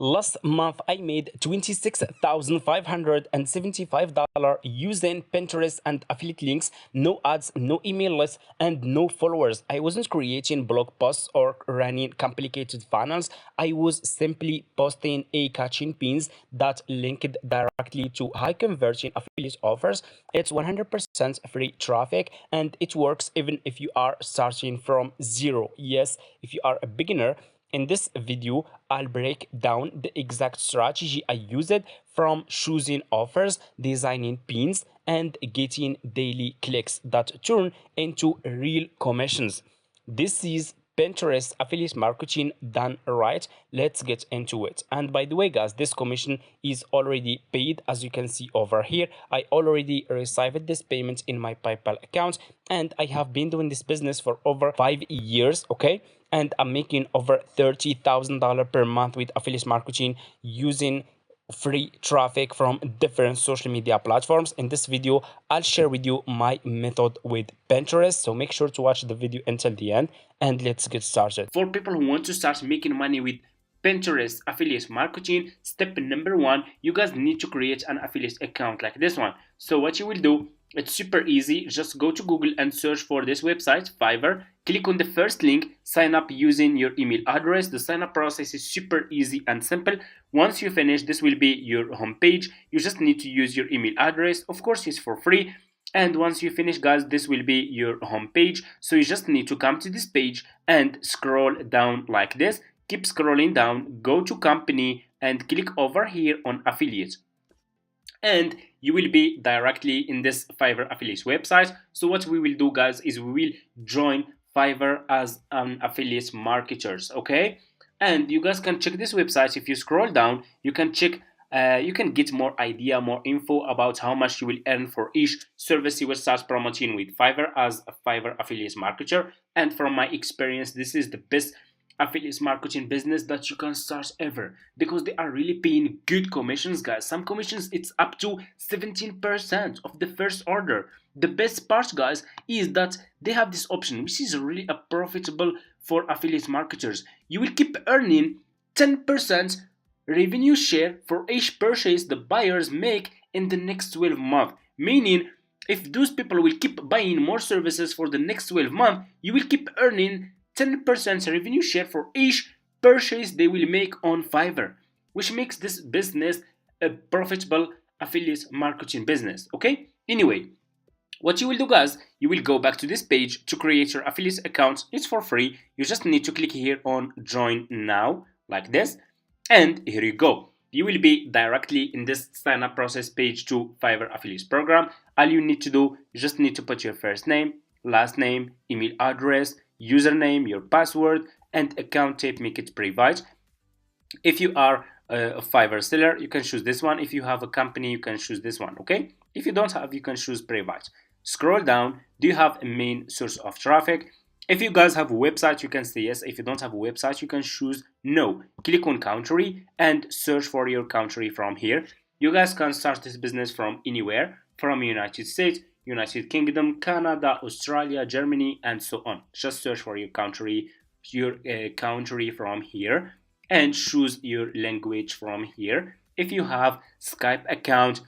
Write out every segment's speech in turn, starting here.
Last month, I made $26,575 using Pinterest and affiliate links, no ads, no email lists, and no followers. I wasn't creating blog posts or running complicated funnels. I was simply posting eye-catching pins that linked directly to high-converting affiliate offers. It's 100% free traffic, and it works even if you are starting from zero. Yes, if you are a beginner. In this video, I'll break down the exact strategy I used from choosing offers, designing pins, and getting daily clicks that turn into real commissions. This is Pinterest affiliate marketing done right. Let's get into it. And by the way, guys, this commission is already paid. As you can see over here, I already received this payment in my PayPal account, and I have been doing this business for over 5 years. Okay, and I'm making over $30,000 per month with affiliate marketing using free traffic from different social media platforms. In this video, I'll share with you my method with Pinterest, so make sure to watch the video until the end, and let's get started. For people who want to start making money with Pinterest affiliate marketing, step number one, you guys need to create an affiliate account like this one. So what you will do, it's super easy. Just go to Google and search for this website, Fiverr. Click on the first link, sign up using your email address. The sign up process is super easy and simple. Once you finish, this will be your home page. You just need to use your email address. Of course, it's for free. And once you finish, guys, this will be your home page. So you just need to come to this page and scroll down like this. Keep scrolling down, go to company and click over here on affiliate. And you will be directly in this Fiverr affiliate website. So what we will do, guys, is we will join Fiverr as an affiliate marketers, okay? And you guys can check this website. If you scroll down, you can check you can get more idea, more info about how much you will earn for each service you will start promoting with Fiverr as a Fiverr affiliate marketer. And from my experience, this is the best affiliate marketing business that you can start ever, because they are really paying good commissions, guys. Some commissions it's up to 17% of the first order. The best part, guys, is that they have this option which is really a profitable for affiliate marketers. You will keep earning 10% revenue share for each purchase the buyers make in the next 12 months, meaning if those people will keep buying more services for the next 12 months, you will keep earning 10% revenue share for each purchase they will make on Fiverr, which makes this business a profitable affiliate marketing business. Okay, anyway, what you will do, guys, you will go back to this page to create your affiliate account. It's for free. You just need to click here on join now like this, and here you go. You will be directly in this sign up process page to Fiverr affiliate program. All you need to do, you just need to put your first name, last name, email address, username, your password, and account type. Make it private. If you are a Fiverr seller, you can choose this one. If you have a company, you can choose this one. Okay, if you don't have, you can choose private. Scroll down. Do you have a main source of traffic? If you guys have a website, you can say yes. If you don't have a website, you can choose no. Click on country and search for your country from here. You guys can start this business from anywhere, from United States, United Kingdom, Canada, Australia, Germany, and so on. Just search for your country from here and choose your language from here. If you have Skype account,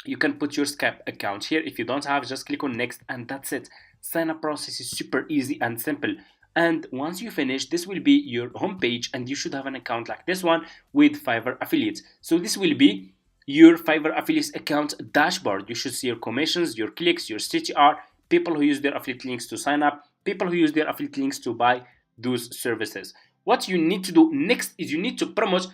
you can put your Skype account here. If you don't have, just click on next and that's it. Sign up process is super easy and simple. And once you finish, this will be your home page and you should have an account like this one with Fiverr affiliates. So this will be your Fiverr affiliate account dashboard. You should see your commissions, your clicks, your CTR, people who use their affiliate links to sign up, people who use their affiliate links to buy those services. What you need to do next is you need to promote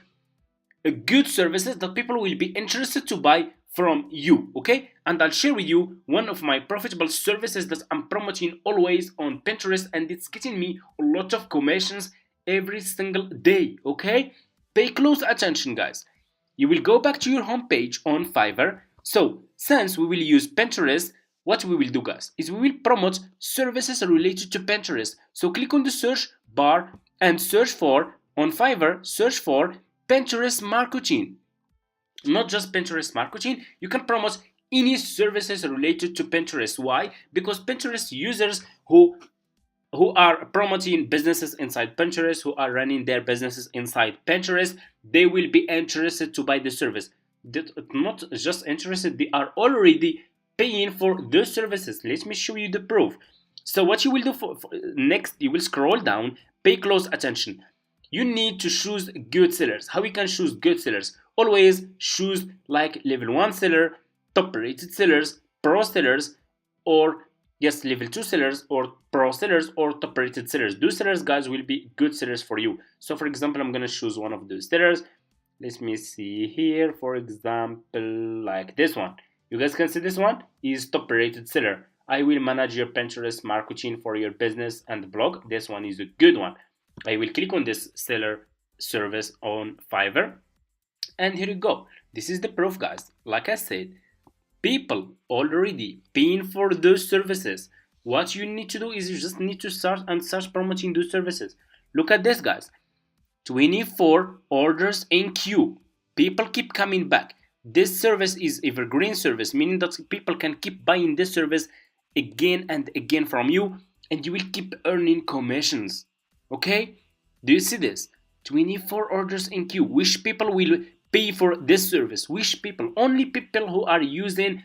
a good services that people will be interested to buy from you, okay? And I'll share with you one of my profitable services that I'm promoting always on Pinterest, and it's getting me a lot of commissions every single day, okay? Pay close attention, guys. You will go back to your home page on Fiverr. So since we will use Pinterest, what we will do, guys, is we will promote services related to Pinterest. So click on the search bar and search for, on Fiverr, search for Pinterest marketing. Not just Pinterest marketing, you can promote any services related to Pinterest. Why? Because Pinterest users who who are promoting businesses inside Pinterest, who are running their businesses inside Pinterest, they will be interested to buy the service. They're not just interested, they are already paying for those services. Let me show you the proof. So what you will do for next, you will scroll down, pay close attention. You need to choose good sellers. How we can choose good sellers? Always choose like level 1 seller, top rated sellers, pro sellers, or yes, level 2 sellers or pro sellers or top rated sellers. Those sellers, guys, will be good sellers for you. So for example, I'm gonna choose one of those sellers. Let me see here, for example, like this one. You guys can see this one is top rated seller. I will manage your Pinterest marketing for your business and blog. This one is a good one. I will click on this seller service on Fiverr, and here you go. This is the proof, guys. Like I said, people already paying for those services. What you need to do is you just need to start promoting those services. Look at this, guys. 24 orders in queue. People keep coming back. This service is evergreen service, meaning that people can keep buying this service again and again from you, and you will keep earning commissions. Okay? Do you see this? 24 orders in queue. Which people will pay for this service? Which people? Only people who are using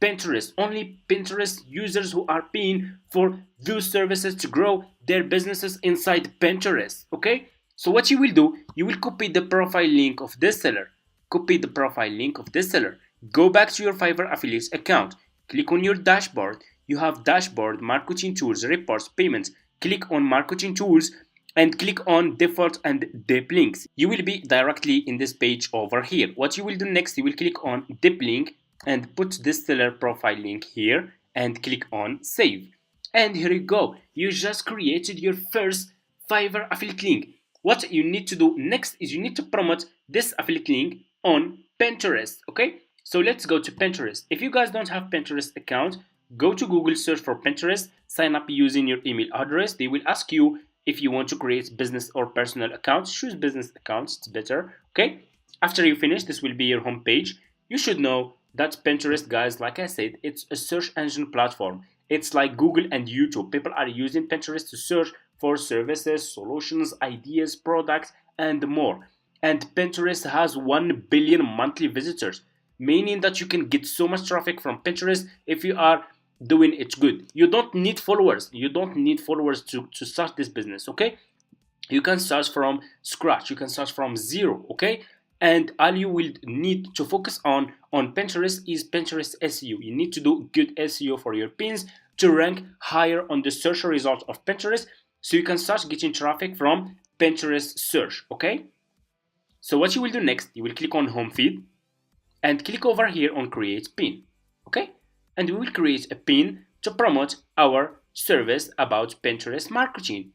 Pinterest. Only Pinterest users who are paying for those services to grow their businesses inside Pinterest. Okay? So what you will do, you will copy the profile link of this seller. Copy the profile link of this seller. Go back to your Fiverr affiliates account. Click on your dashboard. You have dashboard, marketing tools, reports, payments. Click on marketing tools and click on default and deep links. You will be directly in this page over here. What you will do next, you will click on deep link and put this seller profile link here and click on save. And here you go. You just created your first Fiverr affiliate link. What you need to do next is you need to promote this affiliate link on Pinterest. Okay, so let's go to Pinterest. If you guys don't have Pinterest account, go to Google, search for Pinterest, sign up using your email address. They will ask you if you want to create business or personal accounts. Choose business accounts, it's better. Okay, after you finish, this will be your home page. You should know that Pinterest, guys, like I said, it's a search engine platform. It's like Google and YouTube. People are using Pinterest to search for services, solutions, ideas, products, and more. And Pinterest has 1 billion monthly visitors, meaning that you can get so much traffic from Pinterest if you are doing it good. You don't need followers. You don't need followers to start this business, okay? You can start from scratch. You can start from zero, okay? And all you will need to focus on Pinterest is Pinterest SEO. You need to do good SEO for your pins to rank higher on the search result of Pinterest, so you can start getting traffic from Pinterest search. Okay, so what you will do next, you will click on home feed and click over here on create pin. Okay, and we will create a pin to promote our service about Pinterest marketing.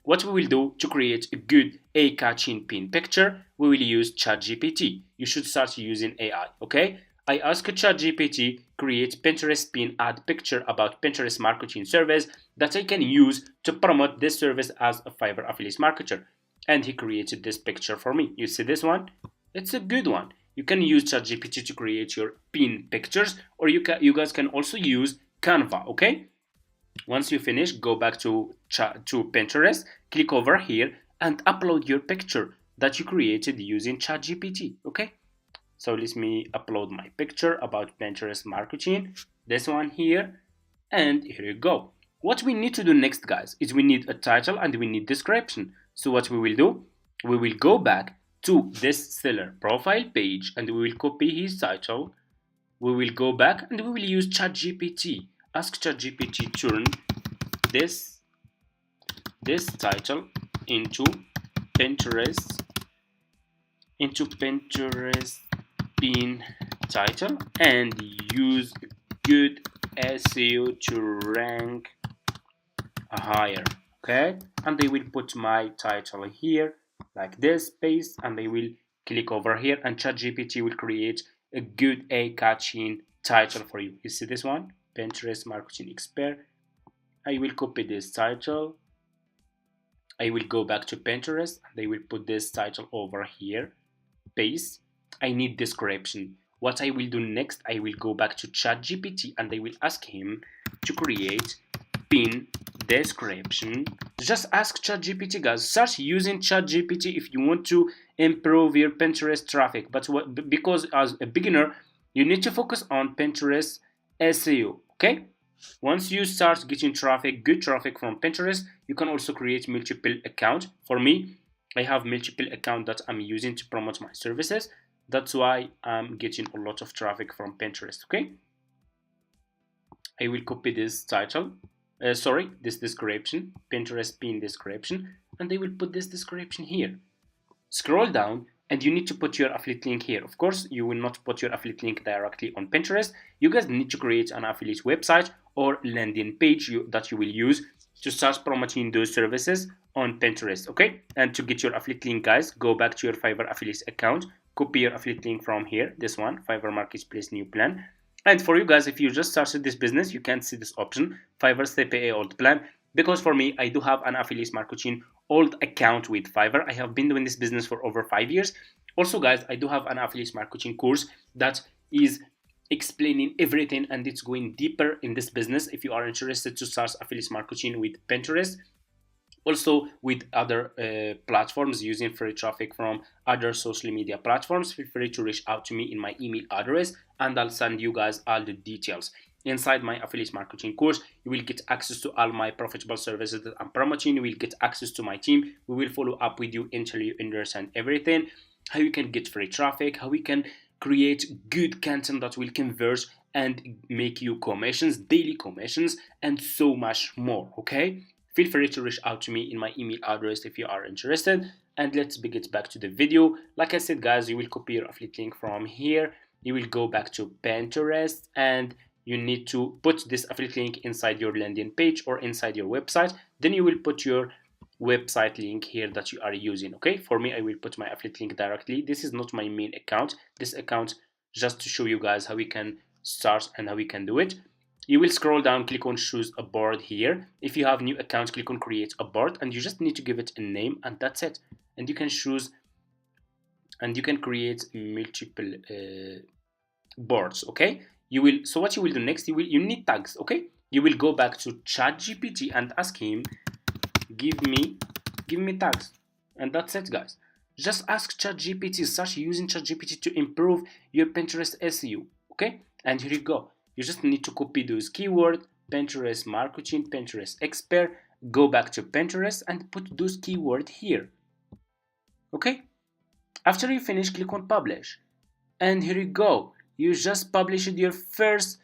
What we will do to create a good eye-catching pin picture, we will use ChatGPT. You should start using AI, okay? I ask ChatGPT create Pinterest pin ad picture about Pinterest marketing service that I can use to promote this service as a Fiverr affiliate marketer. And he created this picture for me. You see this one? It's a good one. You can use ChatGPT to create your pin pictures, or you guys can also use Canva, okay? Once you finish, go back to Pinterest, click over here and upload your picture that you created using ChatGPT, okay? So let me upload my picture about Pinterest marketing, this one here, and here you go. What we need to do next, guys, is we need a title and we need description. So what we will do, we will go back to this seller profile page and we will copy his title. We will go back and we will use ChatGPT. Ask ChatGPT turn this title into Pinterest pin title and use good SEO to rank higher. Okay, and I will put my title here like this, paste, and I will click over here and ChatGPT will create a good eye-catching title for you. You see this one? Pinterest marketing expert. I will copy this title. I will go back to Pinterest and I will put this title over here, paste. I need description. What I will do next, I will go back to ChatGPT and I will ask him to create pin description. Just ask ChatGPT, guys. Start using ChatGPT if you want to improve your Pinterest traffic. But because as a beginner, you need to focus on Pinterest SEO. Okay. Once you start getting traffic, good traffic from Pinterest, you can also create multiple accounts. For me, I have multiple accounts that I'm using to promote my services. That's why I'm getting a lot of traffic from Pinterest. Okay. I will copy this title, this description, Pinterest pin description, and I will put this description here. Scroll down and you need to put your affiliate link here. Of course, you will not put your affiliate link directly on Pinterest. You guys need to create an affiliate website or landing page that you will use to start promoting those services on Pinterest, okay? And to get your affiliate link, guys, go back to your Fiverr affiliate account, copy your affiliate link from here, this one, Fiverr Marketplace new plan. And for you guys, if you just started this business, you can see this option, Fiverr CPA old plan. Because for me, I do have an affiliate marketing old account with Fiverr. I have been doing this business for over 5 years. Also, guys, I do have an affiliate marketing course that is explaining everything and it's going deeper in this business. If you are interested to start affiliate marketing with Pinterest, also with other platforms using free traffic from other social media platforms, feel free to reach out to me in my email address and I'll send you guys all the details. Inside my affiliate marketing course, you will get access to all my profitable services that I'm promoting. You will get access to my team. We will follow up with you until you understand everything, how you can get free traffic, how we can create good content that will convert and make you commissions, daily commissions, and so much more. Okay, feel free to reach out to me in my email address if you are interested. And let's get back to the video. Like I said, guys, you will copy your affiliate link from here. You will go back to Pinterest and you need to put this affiliate link inside your landing page or inside your website. Then you will put your website link here that you are using. Okay, for me, I will put my affiliate link directly. This is not my main account. This account just to show you guys how we can start and how we can do it. You will scroll down, click on choose a board here. If you have new account, click on create a board and you just need to give it a name and that's it. And you can choose and you can create multiple boards. Okay, so what you will do next, you need tags. Okay, you will go back to ChatGPT and ask him, give me tags, and that's it, guys. Just ask ChatGPT, start using ChatGPT to improve your Pinterest SEO. Okay, and here you go. You just need to copy those keywords, Pinterest marketing, Pinterest expert, go back to Pinterest and put those keywords here. Okay, after you finish, click on publish, and here you go. You just published your first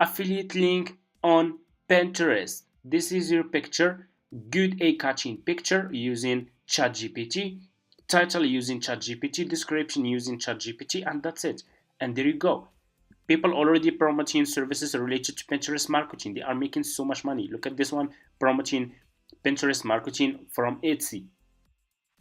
affiliate link on Pinterest. This is your picture, good eye-catching picture using ChatGPT, title using ChatGPT, description using ChatGPT, and that's it. And there you go. People already promoting services related to Pinterest marketing. They are making so much money. Look at this one, promoting Pinterest marketing from Etsy.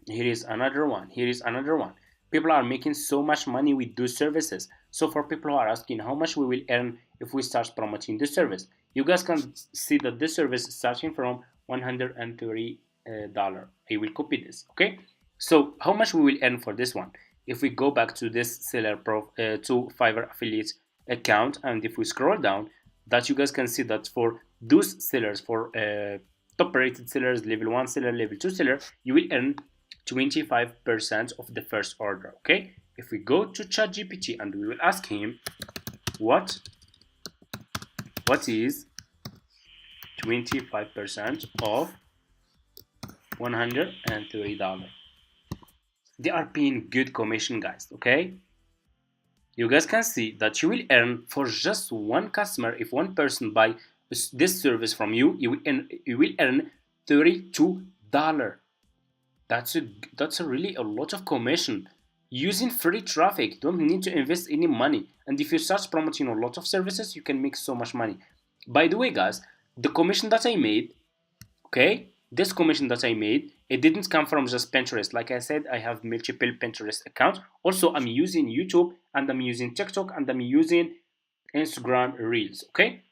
Here is another one. Here is another one. People are making so much money with those services. So for people who are asking how much we will earn if we start promoting this service, you guys can see that this service is starting from $130. I will copy this. Okay, so how much we will earn for this one? If we go back to this seller to Fiverr affiliate account, and if we scroll down, that you guys can see that for those sellers, for top rated sellers, level 1 seller, level 2 seller, you will earn 25% of the first order. Okay, if we go to ChatGPT and we will ask him what is 25% of $130, they are paying good commission, guys. Okay, you guys can see that you will earn for just one customer. If one person buy this service from you, you will earn $32. That's a really a lot of commission using free traffic. Don't need to invest any money, and if you start promoting a lot of services, you can make so much money. By the way, guys, the commission that I made, okay, this commission that I made, it didn't come from just Pinterest. Like I said, I have multiple Pinterest accounts. Also, I'm using YouTube and I'm using TikTok and I'm using Instagram Reels. Okay,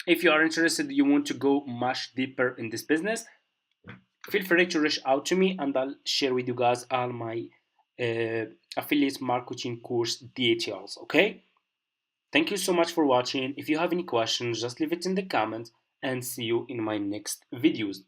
if you are interested, you want to go much deeper in this business, feel free to reach out to me and I'll share with you guys all my affiliate marketing course details. Okay, thank you so much for watching. If you have any questions, just leave it in the comments and see you in my next videos.